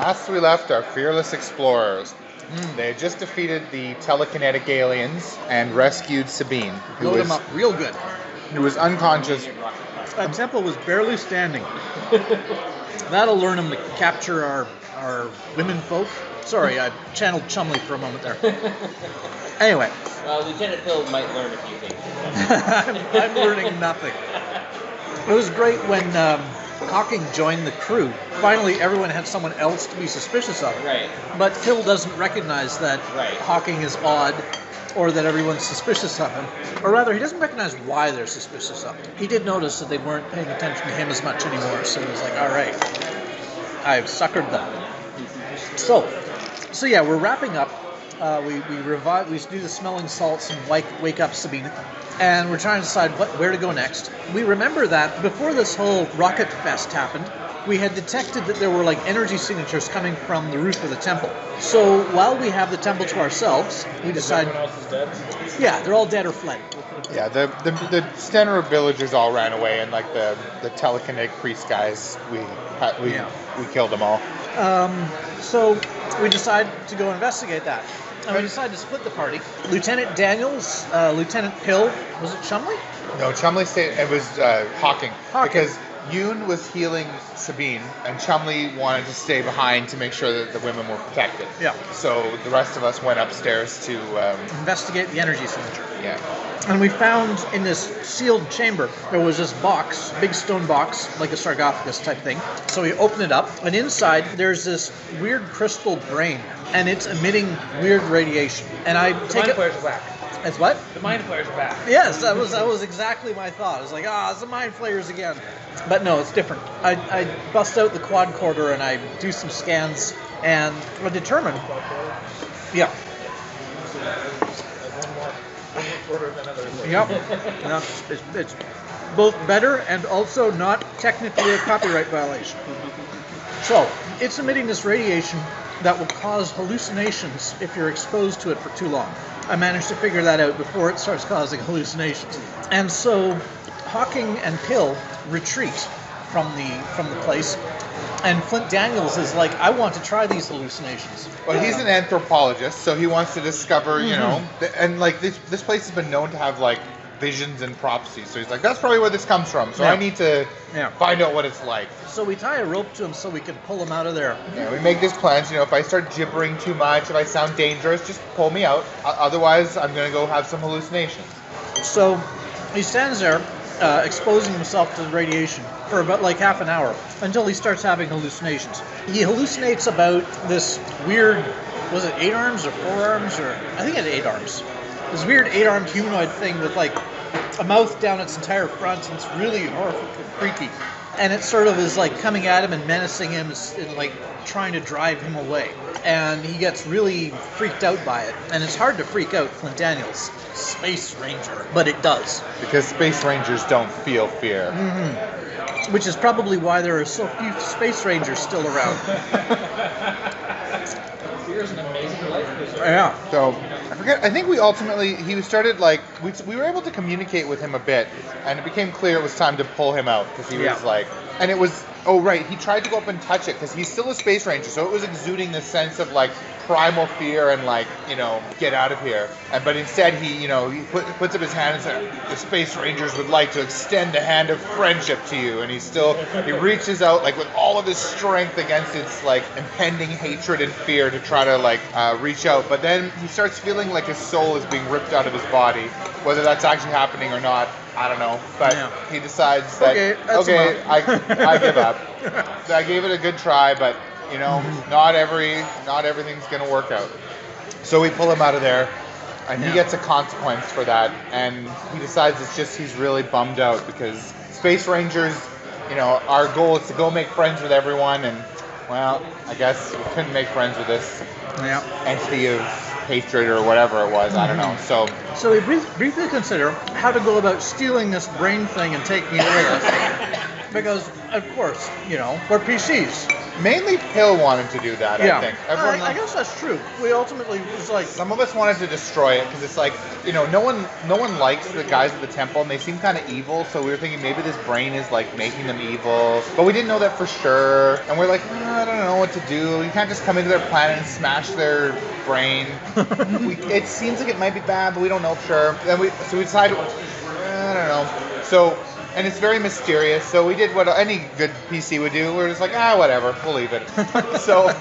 last we left our fearless explorers. They had just defeated the telekinetic aliens and rescued Sabine, Load him up real good. who was unconscious. That temple was barely standing. That'll learn him to capture our women folk. Sorry, I channeled Chumley for a moment there. Anyway. Lieutenant Hill might learn a few things. I'm learning nothing. It was great when Hawking joined the crew. Finally, everyone had someone else to be suspicious of. Right. But Phil doesn't recognize that Hawking is odd or that everyone's suspicious of him. Or rather, he doesn't recognize why they're suspicious of him. He did notice that they weren't paying attention to him as much anymore, so he was like, all right, I've suckered them. So yeah, we're wrapping up. We do the smelling salts and wake up Sabine, and we're trying to decide where to go next. We remember that before this whole rocket fest happened, we had detected that there were like energy signatures coming from the roof of the temple. So while we have the temple to ourselves, we decide. Everyone else is dead? Yeah, they're all dead or fled. Yeah, the Stenner villagers all ran away, and like the telekinetic priest guys, we killed them all. So we decided to go investigate that. And we decided to split the party. Lieutenant Daniels, Lieutenant Pill, was it Chumley? No, Chumley stayed. It was Hawking. Because Yoon was healing Sabine, and Chumley wanted to stay behind to make sure that the women were protected. Yeah. So the rest of us went upstairs to investigate the energy signature. Yeah. And we found in this sealed chamber, there was this box, big stone box, like a sarcophagus type thing. So we opened it up, and inside there's this weird crystal brain, and it's emitting weird radiation. And I take it. Mind flayers are back. It's what? The mind flayers are back. Yes, that was exactly my thought. I was like, it's the mind flayers again. But no, it's different. I bust out the quadcorder and I do some scans, and I determine. Yeah. Yep. No, it's both better and also not technically a copyright violation. So, it's emitting this radiation that will cause hallucinations if you're exposed to it for too long. I managed to figure that out before it starts causing hallucinations. And so, Hawking and Pill retreat from the place. And Flint Daniels is like, I want to try these hallucinations. Well, he's an anthropologist, so he wants to discover, you know, and like this place has been known to have like visions and prophecies. So he's like, that's probably where this comes from. So I need to find out what it's like. So we tie a rope to him so we can pull him out of there. Yeah, we make these plans. You know, if I start gibbering too much, if I sound dangerous, just pull me out. Otherwise, I'm gonna go have some hallucinations. So he stands there, exposing himself to the radiation for about like half an hour until he starts having hallucinations. He hallucinates about this weird, was it 8 arms or 4 arms, or I think it had 8 arms. This weird 8-armed humanoid thing with like a mouth down its entire front, and it's really horrific and creepy. And it sort of is like coming at him and menacing him and like trying to drive him away. And he gets really freaked out by it. And it's hard to freak out Flint Daniels, Space Ranger, but it does. Because Space Rangers don't feel fear. Mm-hmm. Which is probably why there are so few Space Rangers still around. Fear is an amazing life preserver. Yeah. So I forget. I think he started like we were able to communicate with him a bit, and it became clear it was time to pull him out because he was like, and it was he tried to go up and touch it because he's still a Space Ranger, so it was exuding this sense of like primal fear and like, you know, get out of here. But instead he puts up his hand and says, the Space Rangers would like to extend a hand of friendship to you, and he reaches out like with all of his strength against its like impending hatred and fear to try to like reach out. But then he starts feeling like his soul is being ripped out of his body. Whether that's actually happening or not, I don't know. But he decides that I give up. So I gave it a good try, but you know, not everything's gonna work out. So we pull him out of there, and he gets a consequence for that. And he decides he's really bummed out because Space Rangers, you know, our goal is to go make friends with everyone, and well, I guess we couldn't make friends with this entity of hatred or whatever it was. I don't know. So we briefly consider how to go about stealing this brain thing and taking it with us. Because, of course, you know, we're PCs. Mainly Pill wanted to do that, I think. Everyone I guess that's true. We ultimately was like, some of us wanted to destroy it because it's like, no one likes the guys at the temple and they seem kind of evil. So we were thinking maybe this brain is like making them evil, but we didn't know that for sure. And we're like, I don't know what to do. You can't just come into their planet and smash their brain. It seems like it might be bad, but we don't know for sure. Then we decided, I don't know. So. And it's very mysterious, so we did what any good PC would do. We're just like, whatever, we'll leave it. So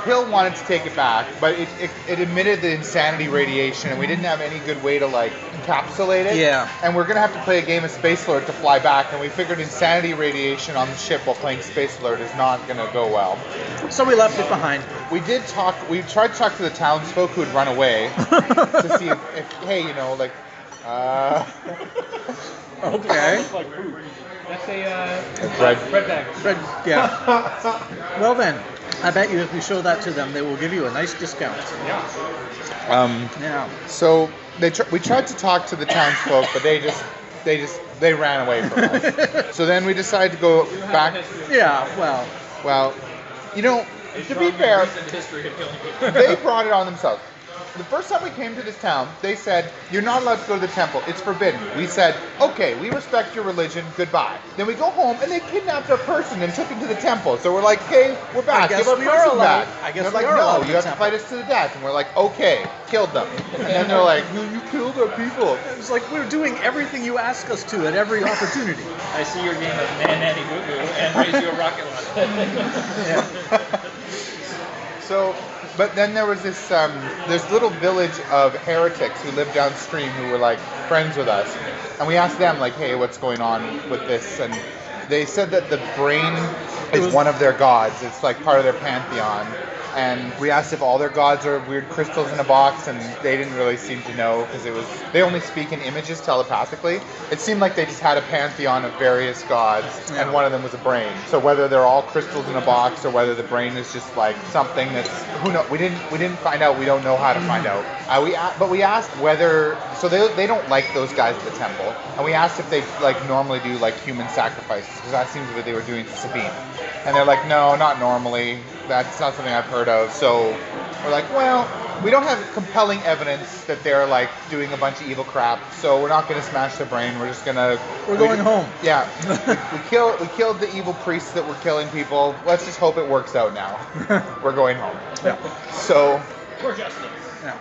Pill wanted to take it back, but it emitted the insanity radiation, and we didn't have any good way to like encapsulate it. Yeah. And we're gonna have to play a game of Space Alert to fly back, and we figured insanity radiation on the ship while playing Space Alert is not gonna go well. So we left it behind. We tried to talk to the townsfolk who had run away to see if hey, like. Okay. Like food. That's a bread bag. Yeah. Well then, I bet you if we show that to them, they will give you a nice discount. Yeah. Yeah. So we tried to talk to the townsfolk, but they ran away from us. So then we decided to go back. Yeah. Well, to be fair, they brought it on themselves. The first time we came to this town, they said, you're not allowed to go to the temple. It's forbidden. We said, okay, we respect your religion. Goodbye. Then we go home, and they kidnapped our person and took him to the temple. So we're like, okay, we're back. Give our person back. I guess they're like, no, you have to fight us to the death. And we're like, okay, killed them. And then they're like, you killed our people. It's like we're doing everything you ask us to at every opportunity. I see your game of Nanny Boo Boo and raise you a rocket launcher. So, but then there was this little village of heretics who lived downstream who were like friends with us, and we asked them like, hey, what's going on with this? And they said that the brain is one of their gods. It's like part of their pantheon. And we asked if all their gods are weird crystals in a box, and they didn't really seem to know because they only speak in images telepathically. It seemed like they just had a pantheon of various gods, and one of them was a brain. So whether they're all crystals in a box or whether the brain is just like something that's, who knows? We didn't find out. We don't know how to find out. But we asked whether, so they don't like those guys at the temple, and we asked if they like normally do like human sacrifices because that seems what they were doing to Sabine, and they're like, no, not normally. That's not something I've heard of. So we're like, well, we don't have compelling evidence that they're like doing a bunch of evil crap. So we're not going to smash their brain. We're just gonna. We're going home. Yeah, we killed the evil priests that were killing people. Let's just hope it works out now. We're going home. Yeah. So. For justice. Yeah.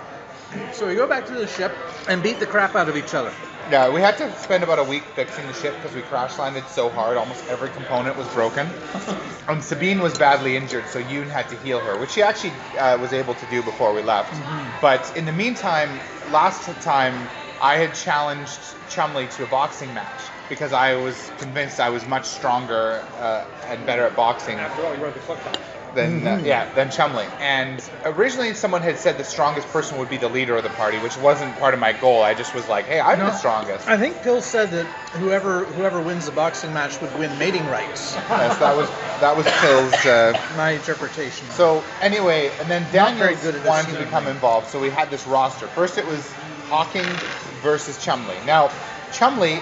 So we go back to the ship and beat the crap out of each other. Yeah, we had to spend about a week fixing the ship because we crash landed so hard. Almost every component was broken. And Sabine was badly injured, so Yoon had to heal her, which she actually was able to do before we left. Mm-hmm. But in the meantime, last time I had challenged Chumley to a boxing match because I was convinced I was much stronger and better at boxing. After all, you wrote the clip down. Than Chumley. And originally someone had said the strongest person would be the leader of the party, which wasn't part of my goal. I just was like, hey, I'm the strongest. I think Pill said that whoever wins the boxing match would win mating rights. Yes, that was Pill's my interpretation. So anyway, and then Daniels wanted to become involved, so we had this roster. First it was Hawking versus Chumley. Now, Chumley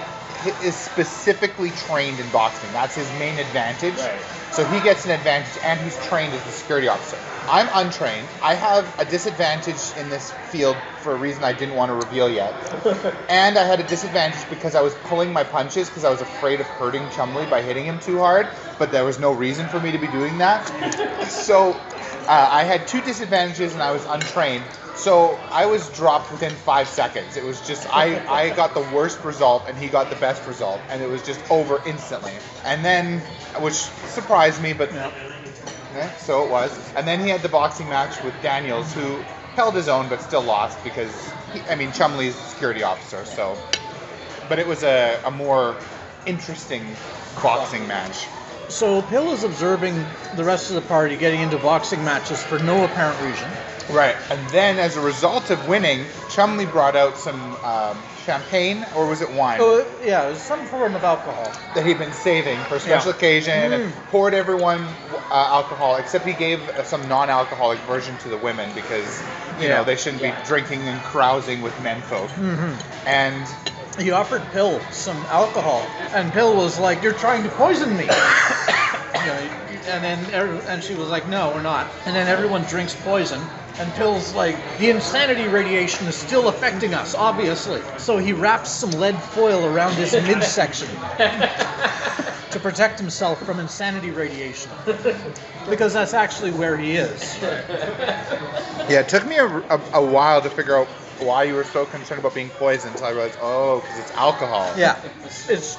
is specifically trained in boxing. That's his main advantage. Right. So he gets an advantage, and he's trained as the security officer. I'm untrained. I have a disadvantage in this field for a reason I didn't want to reveal yet. And I had a disadvantage because I was pulling my punches because I was afraid of hurting Chumley by hitting him too hard, but there was no reason for me to be doing that. So I had two disadvantages, and I was untrained. So I was dropped within 5 seconds. It was just, I got the worst result and he got the best result. And it was just over instantly. And then, which surprised me, but so it was. And then he had the boxing match with Daniels, who held his own but still lost because, Chumley's the security officer. So, but it was a more interesting boxing match. So Pill is observing the rest of the party getting into boxing matches for no apparent reason. Right, and then as a result of winning, Chumley brought out some champagne, or was it wine? Oh, yeah, it was some form of alcohol. That he'd been saving for a special occasion, and poured everyone alcohol, except he gave some non-alcoholic version to the women because, you know, they shouldn't be drinking and carousing with menfolk. Mm-hmm. And he offered Pill some alcohol, and Pill was like, "You're trying to poison me." And then and she was like, no, we're not. And then everyone drinks poison. And Pill's like, the insanity radiation is still affecting us, obviously. So he wraps some lead foil around his midsection to protect himself from insanity radiation. Because that's actually where he is. Yeah, it took me a while to figure out why you were so concerned about being poisoned until I realized, oh, because it's alcohol. Yeah,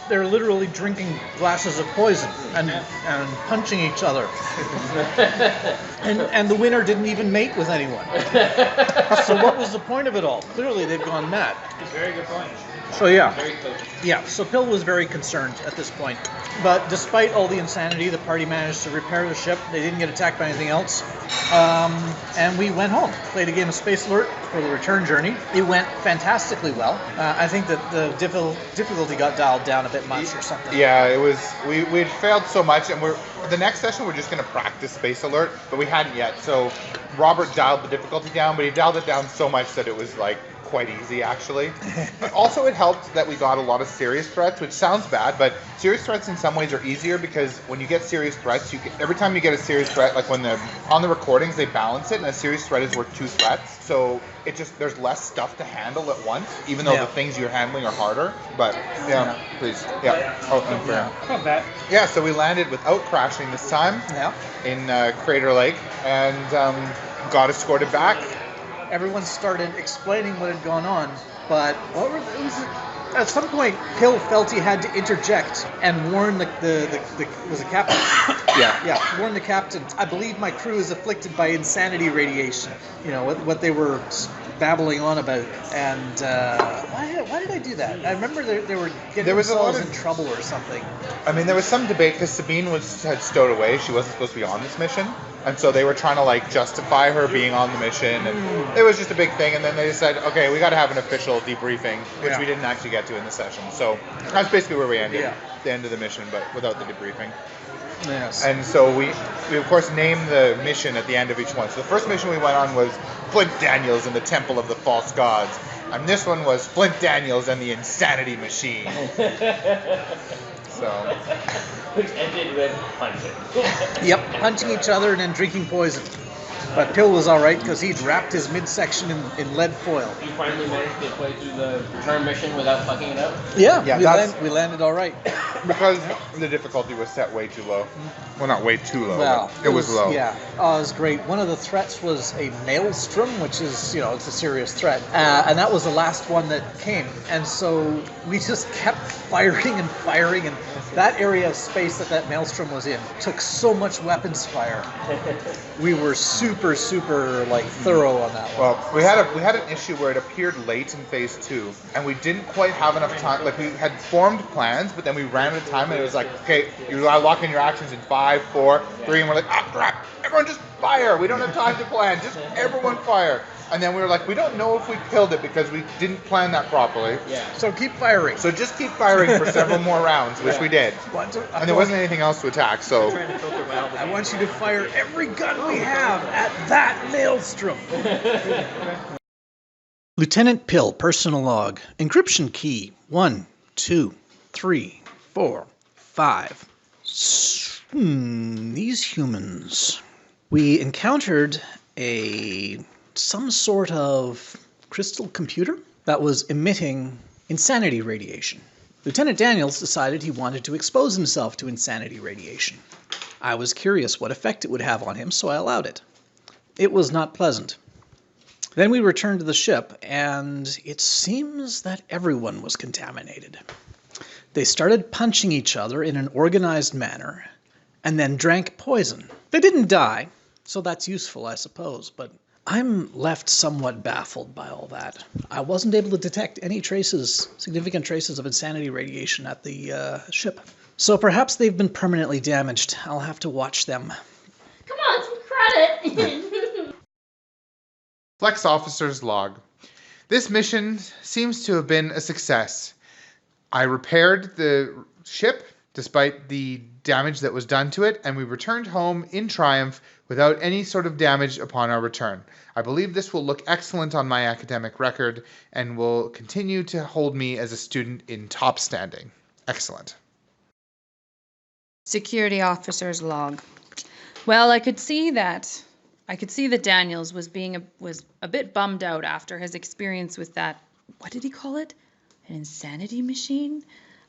they're literally drinking glasses of poison and punching each other. and the winner didn't even mate with anyone. So what was the point of it all? Clearly they've gone mad. That's a very good point. So yeah. Very close. Yeah, so Pill was very concerned at this point. But despite all the insanity, the party managed to repair the ship. They didn't get attacked by anything else. And we went home. Played a game of Space Alert for the return journey. It went fantastically well. I think that the difficulty got dialed down a bit much or something. Yeah, it was. We'd failed so much, and the next session we're just going to practice Space Alert, but we hadn't yet. So Robert dialed the difficulty down, but he dialed it down so much that it was like quite easy actually. Also, it helped that we got a lot of serious threats, which sounds bad, but serious threats in some ways are easier because when you get serious threats, every time you get a serious threat, like on the recordings they balance it, and a serious threat is worth 2 threats. So there's less stuff to handle at once, even though the things you're handling are harder. But please, unfair. Not bad. Yeah, so we landed without crashing this time. Yeah. In Crater Lake, and got escorted back. Everyone started explaining what had gone on, but at some point, Pill felt he had to interject and warn the was it captain? Yeah, warn the captain. I believe my crew is afflicted by insanity radiation. You know what they were babbling on about, and why did I do that? I remember they were getting themselves in trouble or something. I mean, there was some debate because Sabine had stowed away. She wasn't supposed to be on this mission. And so they were trying to like justify her being on the mission, and it was just a big thing. And then they decided, okay, we got to have an official debriefing, which we didn't actually get to in the session. So that's basically where we ended, the end of the mission, but without the debriefing. Yes. And so we of course named the mission at the end of each one. So the first mission we went on was Flint Daniels and the Temple of the False Gods, and this one was Flint Daniels and the Insanity Machine. So. Which ended with punching. Yep, punching each other and then drinking poison. But Pill was all right because he'd wrapped his midsection in lead foil. You finally managed to play through the return mission without fucking it up? Yeah, we landed all right. Because the difficulty was set way too low. Well, not way too low, well, but it was low. Yeah, it was great. One of the threats was a maelstrom, which is, it's a serious threat. And that was the last one that came. And so we just kept firing and firing, and that area of space that maelstrom was in took so much weapons fire. We were super thorough on that one. Well, we had an issue where it appeared late in phase 2, and we didn't quite have enough time. Like, we had formed plans, but then we ran out of time, and it was like, okay, you lock in your actions in 5, 4, 3, and we're like, crap, everyone just fire. We don't have time to plan. Just everyone fire. And then we were like, we don't know if we killed it because we didn't plan that properly. Yeah. So keep firing. So just keep firing for several more rounds, which we did. And there wasn't anything else to attack, so. I want you to fire every gun we have at that maelstrom. Lieutenant Pill, personal log. Encryption key 1, 2, 3, 4, 5. These humans. We encountered some sort of crystal computer that was emitting insanity radiation. Lieutenant Daniels decided he wanted to expose himself to insanity radiation. I was curious what effect it would have on him, so I allowed it. It was not pleasant. Then we returned to the ship, and it seems that everyone was contaminated. They started punching each other in an organized manner, and then drank poison. They didn't die, so that's useful, I suppose, but I'm left somewhat baffled by all that. I wasn't able to detect any significant traces of insanity radiation at the ship. So perhaps they've been permanently damaged. I'll have to watch them. Come on, some credit! Flex Officer's Log. This mission seems to have been a success. I repaired the ship despite the damage that was done to it, and we returned home in triumph without any sort of damage upon our return. I believe this will look excellent on my academic record and will continue to hold me as a student in top standing. Excellent. Security Officer's Log. Well, I could see that Daniels was was a bit bummed out after his experience with that. What did he call it? An insanity machine?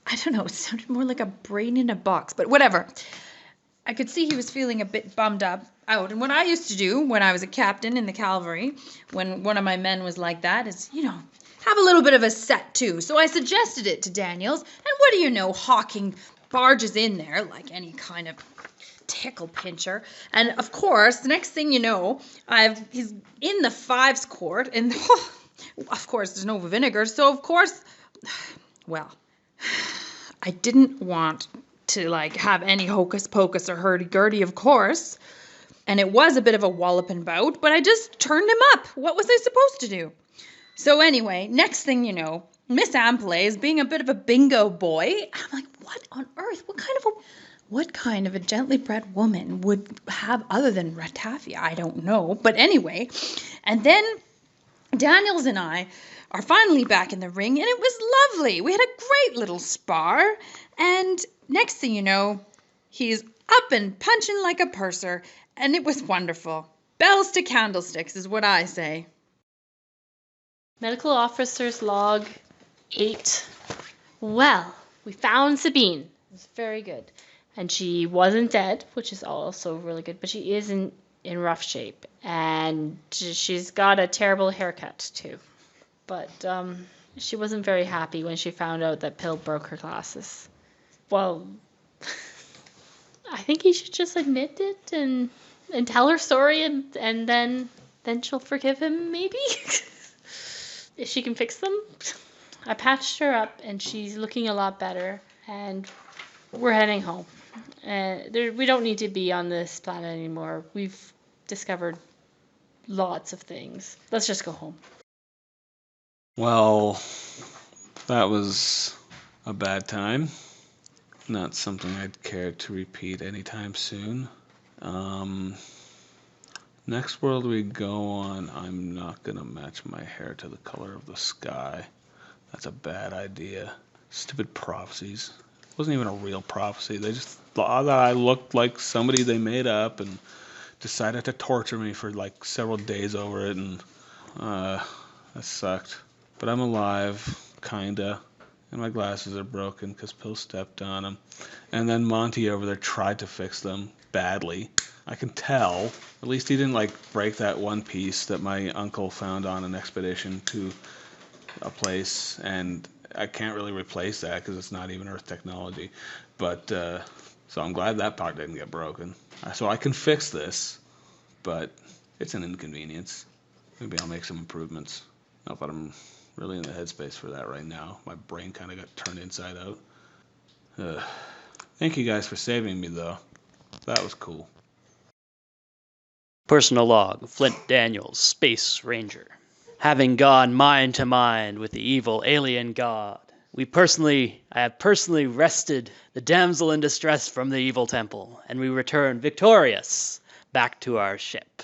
I don't know. It sounded more like a brain in a box, but whatever. I could see he was feeling a bit bummed out. And what I used to do when I was a captain in the cavalry, when one of my men was like that, is, have a little bit of a set too. So I suggested it to Daniels, and what do you know, Hawking barges in there like any kind of tickle pincher. And of course, the next thing you know, he's in the fives court, and of course there's no vinegar, so of course, well, I didn't want to have any hocus pocus or hurdy-gurdy, of course. And it was a bit of a walloping bout, but I just turned him up. What was I supposed to do? So anyway, next thing you know, Miss Ampley is being a bit of a bingo boy. I'm like, what on earth? What kind of a gently bred woman would have other than ratafia? I don't know. But anyway, and then Daniels and I are finally back in the ring, and it was lovely. We had a great little spar, and next thing you know, he's up and punching like a purser, and it was wonderful. Bells to candlesticks is what I say. Medical Officer's Log 8. Well, we found Sabine. It was very good. And she wasn't dead, which is also really good, but she is in rough shape. And she's got a terrible haircut, too. But she wasn't very happy when she found out that Pill broke her glasses. Well, I think he should just admit it and tell her story, and then she'll forgive him, maybe? If she can fix them. I patched her up, and she's looking a lot better, and we're heading home. We don't need to be on this planet anymore. We've discovered lots of things. Let's just go home. Well, that was a bad time. Not something I'd care to repeat anytime soon. Next world we go on, I'm not going to match my hair to the color of the sky. That's a bad idea. Stupid prophecies. It wasn't even a real prophecy. They just thought that I looked like somebody they made up and decided to torture me for several days over it, and that sucked. But I'm alive, kinda. And my glasses are broken because Pill stepped on them. And then Monty over there tried to fix them badly. I can tell. At least he didn't break that one piece that my uncle found on an expedition to a place. And I can't really replace that because it's not even Earth technology. But so I'm glad that part didn't get broken. So I can fix this, but it's an inconvenience. Maybe I'll make some improvements. Not that I'm really in the headspace for that right now. My brain kind of got turned inside out. Thank you guys for saving me, though. That was cool. Personal log, Flint Daniels, Space Ranger. Having gone mind to mind with the evil alien god, I have personally wrested the damsel in distress from the evil temple, and we return victorious back to our ship.